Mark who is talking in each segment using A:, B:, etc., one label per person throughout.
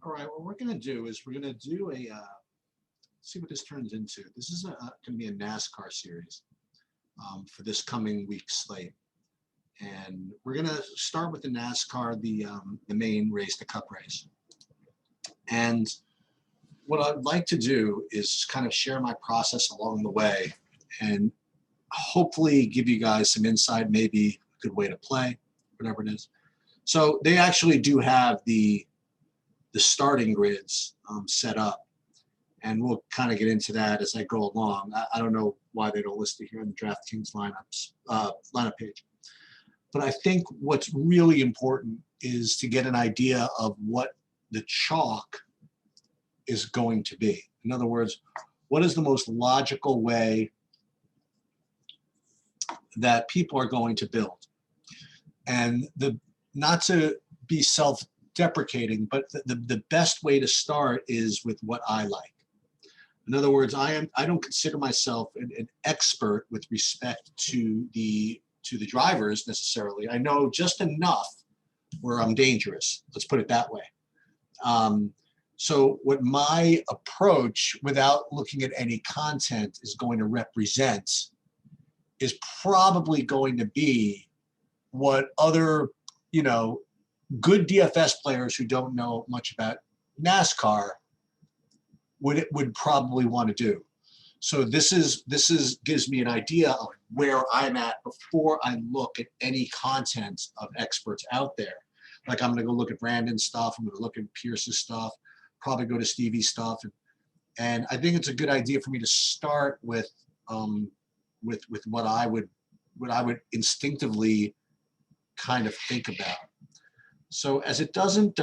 A: All right, what we're going to do is we're going to do a, see what this turns into. This is going to be a NASCAR series for this coming week's slate. And we're going to start with the NASCAR, the main race, the Cup race. And what I'd like to do is kind of share my process along the way and hopefully give you guys some insight, maybe a good way to play, whatever it is. So they actually do have the starting grids set up, and we'll kind of get into that as I go along. I don't know why they don't list it here in the DraftKings lineup page. But I think what's really important is to get an idea of what the chalk is going to be. In other words, what is the most logical way that people are going to build? And not to be self-deprecating, but the best way to start is with what I like. In other words, I don't consider myself an expert with respect to the drivers necessarily. I know just enough where I'm dangerous. Let's put it that way. So what my approach, without looking at any content, is going to represent is probably going to be what other, good DFS players who don't know much about NASCAR would probably want to do. So this gives me an idea of where I'm at before I look at any content of experts out there. Like I'm going to go look at Brandon's stuff. I'm going to look at Pierce's stuff. Probably go to Stevie's stuff, and I think it's a good idea for me to start with what I would instinctively kind of think about. So as it doesn't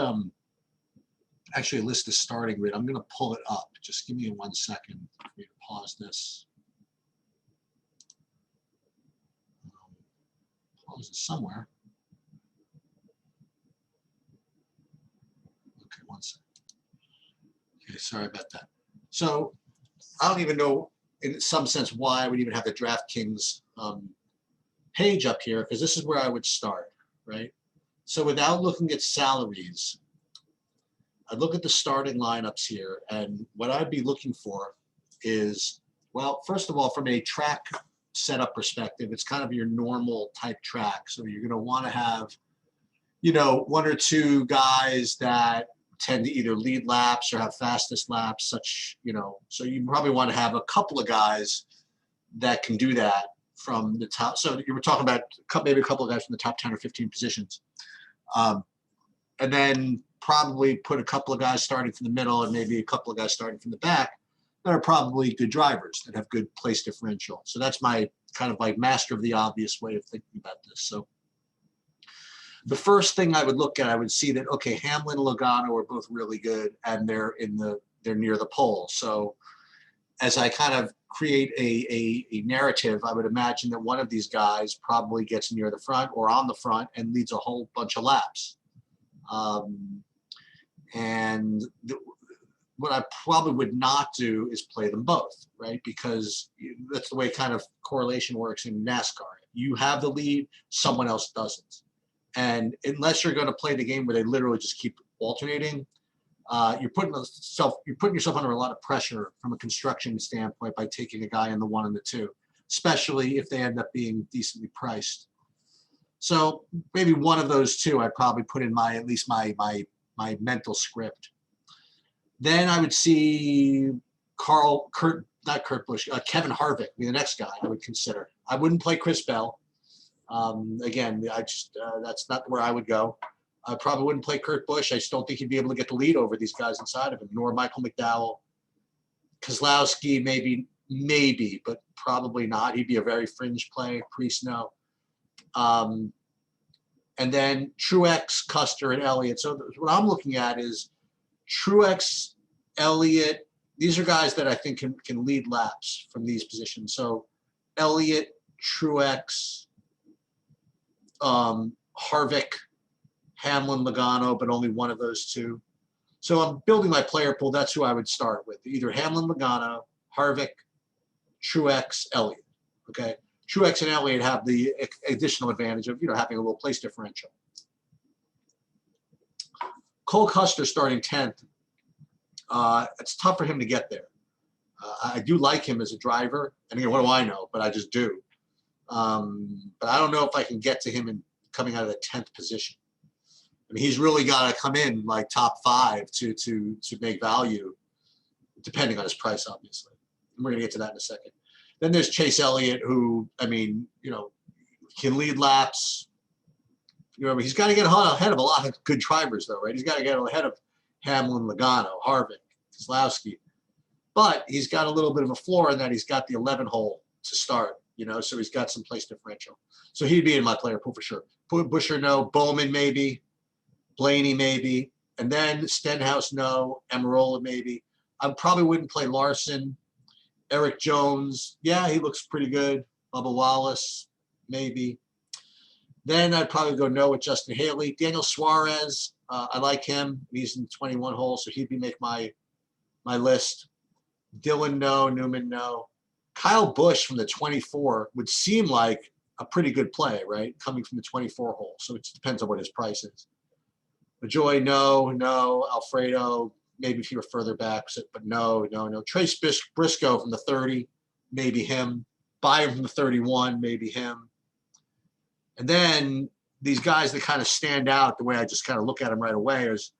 A: actually list the starting grid, I'm going to pull it up. Just give me 1 second for me to pause this. Pause it somewhere. Okay, 1 second. Okay, sorry about that. So I don't even know, in some sense, why I would even have the DraftKings page up here, because this is where I would start, right? So without looking at salaries, I'd look at the starting lineups here, and what I'd be looking for is, well, first of all, from a track setup perspective, it's kind of your normal type track. So you're going to want to have, 1 or 2 guys that tend to either lead laps or have fastest laps, so you probably want to have a couple of guys that can do that from the top. So you were talking about maybe a couple of guys from the top 10 or 15 positions. And then probably put a couple of guys starting from the middle and maybe a couple of guys starting from the back that are probably good drivers that have good place differential. So that's my kind of like master of the obvious way of thinking about this. So the first thing I would look at, I would see that, okay, Hamlin and Logano are both really good, and they're near the pole. So as I kind of create a narrative, I would imagine that one of these guys probably gets near the front or on the front and leads a whole bunch of laps. What I probably would not do is play them both, right? Because that's the way kind of correlation works in NASCAR. You have the lead, someone else doesn't. And unless you're going to play the game where they literally just keep alternating, you're putting yourself under a lot of pressure from a construction standpoint by taking a guy in the 1 and the 2, especially if they end up being decently priced. So maybe one of those 2 I'd probably put in at least my mental script. Then I would see Kevin Harvick be the next guy I would consider. I wouldn't play Chris Bell. Again, that's not where I would go. I probably wouldn't play Kurt Busch. I just don't think he'd be able to get the lead over these guys inside of him, nor Michael McDowell. Keselowski, maybe, but probably not. He'd be a very fringe play, pre-snow. And then Truex, Custer, and Elliott. So what I'm looking at is Truex, Elliott. These are guys that I think can lead laps from these positions. So Elliott, Truex, Harvick, Hamlin, Logano, but only one of those 2. So I'm building my player pool. That's who I would start with. Either Hamlin, Logano, Harvick, Truex, Elliott. Okay. Truex and Elliott have the additional advantage of, having a little place differential. Cole Custer starting 10th. It's tough for him to get there. I do like him as a driver. And again, what do I know? But I just do. But I don't know if I can get to him in coming out of the 10th position. I mean, he's really got to come in like top 5 to make value, depending on his price, obviously. And we're going to get to that in a second. Then there's Chase Elliott, who, I mean, you know, can lead laps. You know, he's got to get ahead of a lot of good drivers, though, right? He's got to get ahead of Hamlin, Logano, Harvick, Keselowski. But he's got a little bit of a floor in that he's got the 11 hole to start, you know, so he's got some place differential. So he'd be in my player pool for sure. Busher, no. Bowman, maybe. Blaney, maybe. And then Stenhouse, no. Amarola, maybe. I probably wouldn't play Larson. Eric Jones, yeah, he looks pretty good. Bubba Wallace, maybe. Then I'd probably go no with Justin Haley. Daniel Suarez, I like him. He's in 21 holes, so he'd be make my list. Dillon, no. Newman, no. Kyle Busch from the 24 would seem like a pretty good play, right? Coming from the 24 hole, so it depends on what his price is. LaJoy, no. Alfredo, maybe if you were further back, but no. Trace Briscoe from the 30, maybe him. Byron from the 31, maybe him. And then these guys that kind of stand out, the way I just kind of look at them right away, is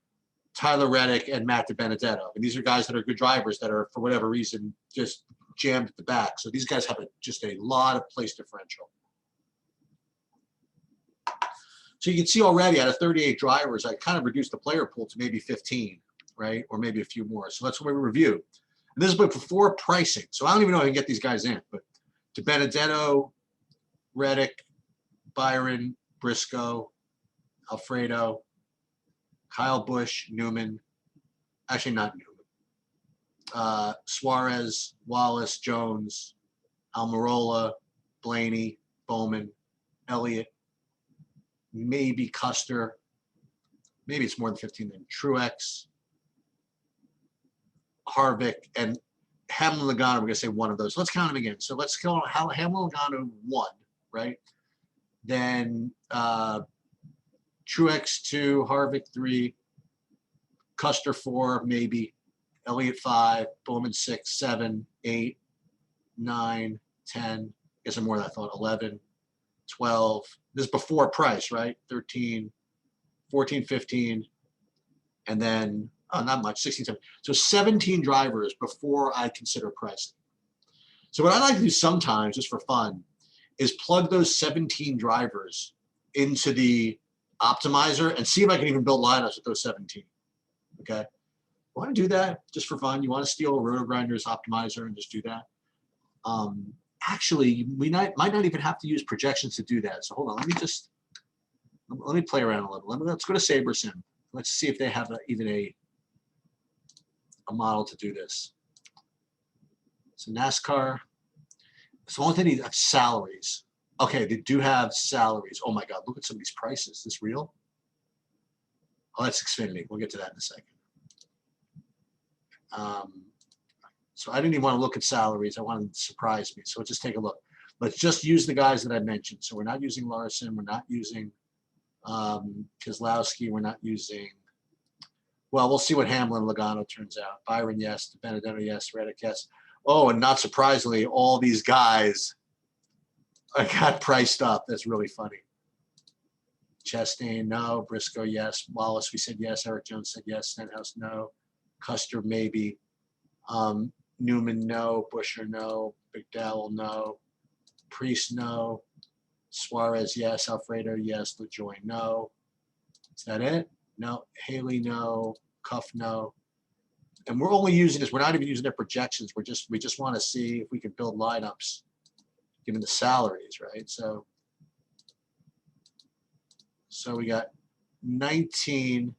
A: Tyler Reddick and Matt DiBenedetto. And these are guys that are good drivers that are, for whatever reason, just jammed at the back. So these guys have just a lot of place differential. So you can see already out of 38 drivers, I kind of reduced the player pool to maybe 15, right? Or maybe a few more. So that's what we review. And this is before pricing. So I don't even know if I can get these guys in, but DiBenedetto, Reddick, Byron, Briscoe, Alfredo, Kyle Busch, Newman. Actually, not Newman. Suarez, Wallace, Jones, Almirola, Blaney, Bowman, Elliott, maybe Custer. Maybe it's more than 15 then. Truex, Harvick, and Hamlin, Logano. We're going to say one of those. Let's count them again. So let's go Hamlin, Logano, 1, right? Then Truex 2, Harvick 3, Custer 4, maybe, Elliott 5, Bowman 6, 7, 8, 9, 10. I guess I'm more than I thought. 11, 12. This is before price, right? 13, 14, 15, and then not much, 16, 17. So 17 drivers before I consider pricing. So what I like to do sometimes, just for fun, is plug those 17 drivers into the optimizer and see if I can even build lineups with those 17. Okay. Want to do that just for fun? You want to steal a RotoGrinders optimizer and just do that? Actually, we might not even have to use projections to do that. So hold on, let me play around a little. Let's go to SaberSim. Let's see if they have even a model to do this. So NASCAR. So only thing they have salaries. Okay, they do have salaries. Oh my God, look at some of these prices. Is this real? Oh, that's Xfinity. We'll get to that in a second. So I didn't even want to look at salaries. I wanted to surprise me. So let's just take a look. Let's just use the guys that I mentioned. So we're not using Larson. We're not using Keselowski. We're not using, well, we'll see what Hamlin, Logano turns out. Byron, yes. DiBenedetto, yes. Reddick, yes. Oh, and not surprisingly, all these guys got priced up. That's really funny. Chastain, no. Briscoe, yes. Wallace, we said yes. Eric Jones said yes. Stenhouse, no. Custer, maybe. Newman, no. Busher, no. McDowell, no. Priest, no. Suarez, yes. Alfredo, yes. LaJoy, no. Is that it? No. Haley, no. Cuff, no. And we're only using this. We're not even using their projections. We just want to see if we can build lineups given the salaries, right? So we got 19.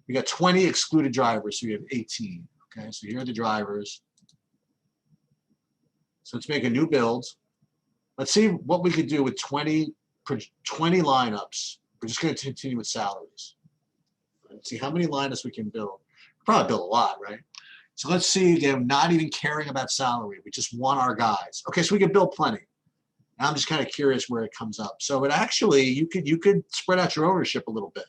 A: We got 20 excluded drivers, so we have 18. Okay, so here are the drivers. So let's make a new build. Let's see what we could do with 20 lineups. We're just going to continue with salaries. Let's see how many lineups we can build. Probably build a lot, right? So let's see, again, not even caring about salary. We just want our guys. Okay, so we can build plenty. Now I'm just kind of curious where it comes up. So it actually, you could spread out your ownership a little bit.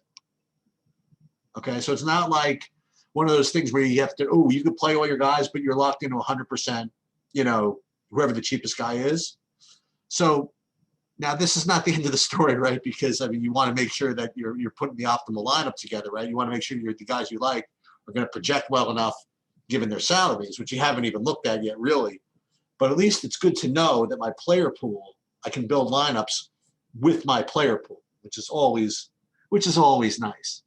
A: Okay, so it's not like one of those things where you have to, oh, you could play all your guys, but you're locked into 100%, you know, whoever the cheapest guy is. So now this is not the end of the story, right? Because I mean, you want to make sure that you're putting the optimal lineup together, right? You want to make sure the guys you like are going to project well enough given their salaries, which you haven't even looked at yet, really. But at least it's good to know that my player pool, I can build lineups with my player pool, which is always nice.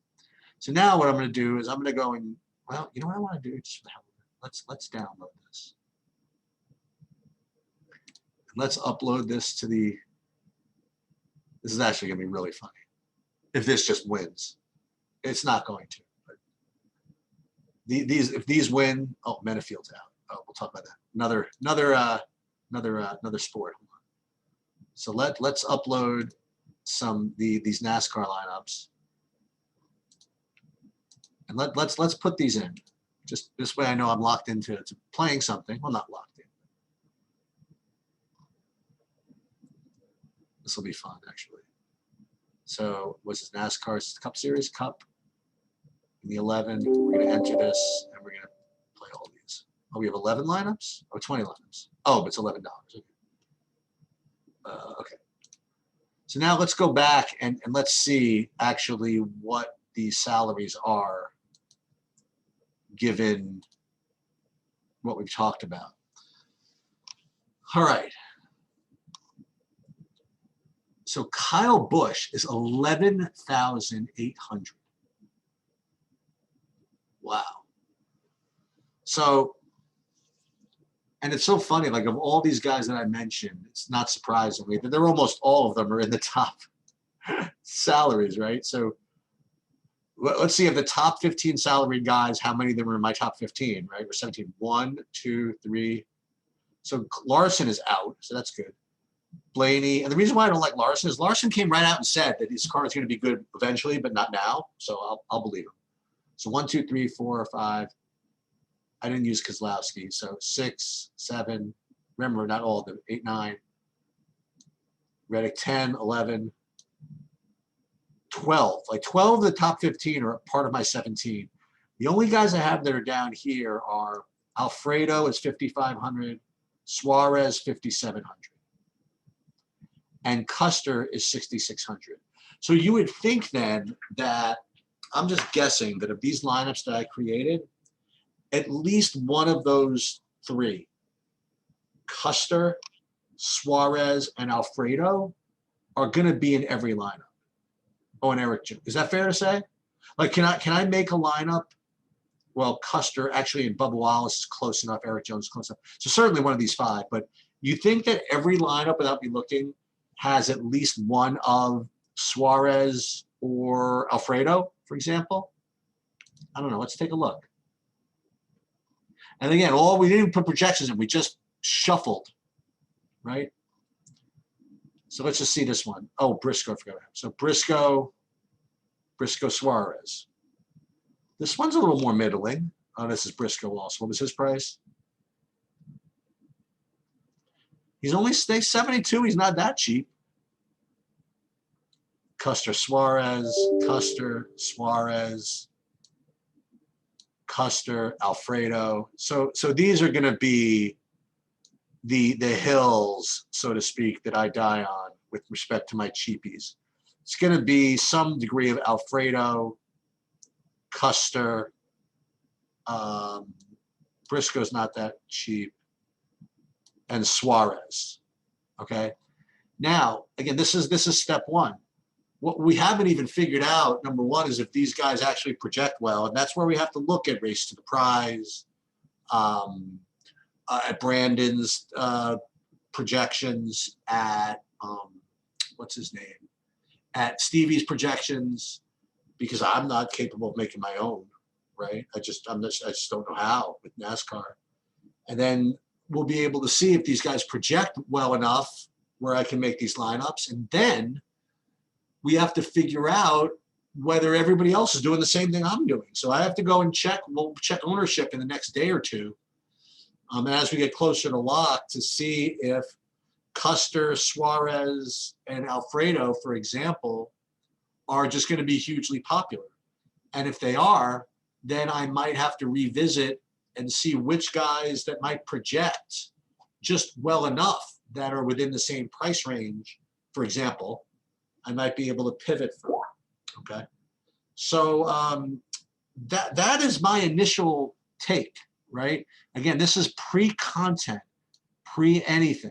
A: So now what I'm going to do is I'm going to go and, well, you know what I want to do? Just let's download this. And let's upload this to the. This is actually going to be really funny. If this just wins, it's not going to. But if these win, oh, Menifield's out. Oh, we'll talk about that. Another sport. So let's upload these NASCAR lineups. And let's put these in. Just this way I know I'm locked into playing something. Well, not locked in. This will be fun, actually. So what's this, NASCAR Cup Series? Cup. In the 11, we're going to enter this, and we're going to play all these. Oh, we have 11 lineups? Oh, 20 lineups. Oh, but it's $11. Okay. Okay. So now let's go back and let's see actually what these salaries are given what we've talked about. All right. So Kyle Busch is 11,800. Wow. So, and it's so funny, like of all these guys that I mentioned, it's not surprisingly that they're almost all of them are in the top salaries, right? So let's see if the top 15 salaried guys, how many of them are in my top 15, right? Or 17. 1, 2, 3. So Larson is out, so that's good. Blaney, and the reason why I don't like Larson is Larson came right out and said that his car is going to be good eventually, but not now. So I'll believe him. So 1, 2, 3, 4, 5. I didn't use Keselowski. So 6, 7. Remember, not all of them. 8, 9. Reddick 10, 11, 12. Like 12 of the top 15 are part of my 17. The only guys I have that are down here are Alfredo is 5,500, Suarez 5,700. And Custer is 6,600. So you would think then that, I'm just guessing that of these lineups that I created, at least one of those three, Custer, Suarez, and Alfredo, are going to be in every lineup. Oh, and Eric Jones. Is that fair to say? Like, can I make a lineup? Well, Custer, actually, and Bubba Wallace is close enough. Eric Jones is close enough. So certainly one of these 5. But you think that every lineup, without me looking, has at least one of Suarez or Alfredo, for example? I don't know. Let's take a look. And again, we didn't put projections in. We just shuffled, right? So let's just see this one. Oh, Briscoe, I forgot about him. So Briscoe, Suarez. This one's a little more middling. Oh, this is Briscoe also. What was his price? He's only 72. He's not that cheap. Custer, Suarez, Custer, Alfredo. So these are going to be the hills, so to speak, that I die on with respect to my cheapies. It's going to be some degree of Alfredo, Custer. Briscoe's not that cheap. And Suarez. Okay. Now, again, this is step one. What we haven't even figured out, number one, is if these guys actually project well, and that's where we have to look at Race to the Prize, at Brandon's projections, at what's his name, at Stevie's projections, because I'm not capable of making my own, right? I just don't know how with NASCAR, and then we'll be able to see if these guys project well enough where I can make these lineups, and then we have to figure out whether everybody else is doing the same thing I'm doing. So I have to go and check. We'll check ownership in the next day or two, as we get closer to lock, to see if Custer, Suarez, and Alfredo, for example, are just going to be hugely popular. And if they are, then I might have to revisit and see which guys that might project just well enough that are within the same price range, for example, I might be able to pivot from. Okay. So that is my initial take, right? Again, this is pre-content, pre-anything.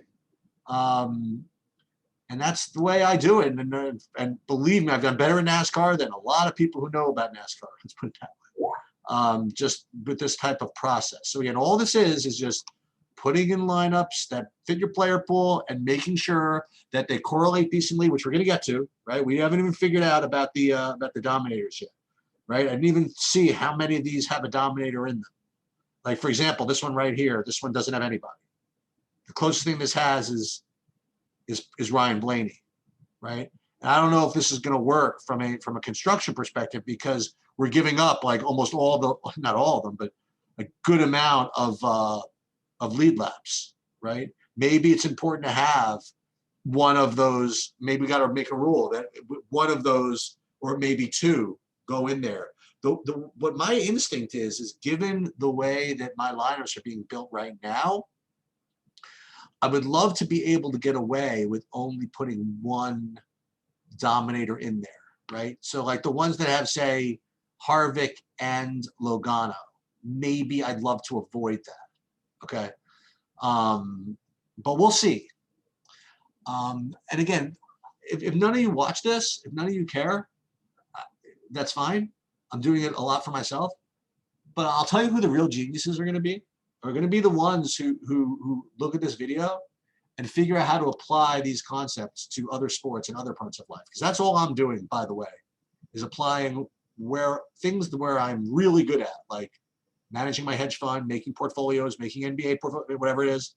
A: And that's the way I do it. And believe me, I've done better in NASCAR than a lot of people who know about NASCAR. Let's put it that way. Just with this type of process. So again, all this is just putting in lineups that fit your player pool and making sure that they correlate decently, which we're going to get to, right? We haven't even figured out about the dominators yet, right? I didn't even see how many of these have a dominator in them. Like, for example, this one right here, this one doesn't have anybody. The closest thing this has is Ryan Blaney, right? And I don't know if this is going to work from a construction perspective, because we're giving up like almost all the, not all of them, but a good amount of lead laps, right? Maybe it's important to have one of those. Maybe we got to make a rule that one of those, or maybe two, go in there. What my instinct is given the way that my lineups are being built right now, I would love to be able to get away with only putting one dominator in there, right? So like the ones that have, say, Harvick and Logano, maybe I'd love to avoid that, okay? But we'll see. And again, if none of you watch this, if none of you care, that's fine. I'm doing it a lot for myself. But I'll tell you who the real geniuses are going to be. Are going to be the ones who look at this video and figure out how to apply these concepts to other sports and other parts of life. Because that's all I'm doing, by the way, is applying where I'm really good at, like managing my hedge fund, making portfolios, making NBA portfolio, whatever it is,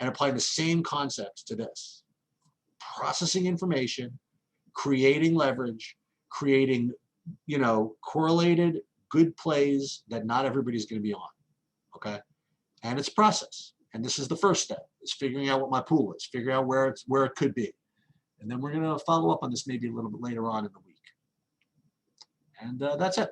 A: and applying the same concepts to this. Processing information, creating leverage, creating, correlated good plays that not everybody's going to be on. Okay. And it's a process. And this is the first step, is figuring out what my pool is, figuring out where it could be. And then we're going to follow up on this maybe a little bit later on in the week. And that's it.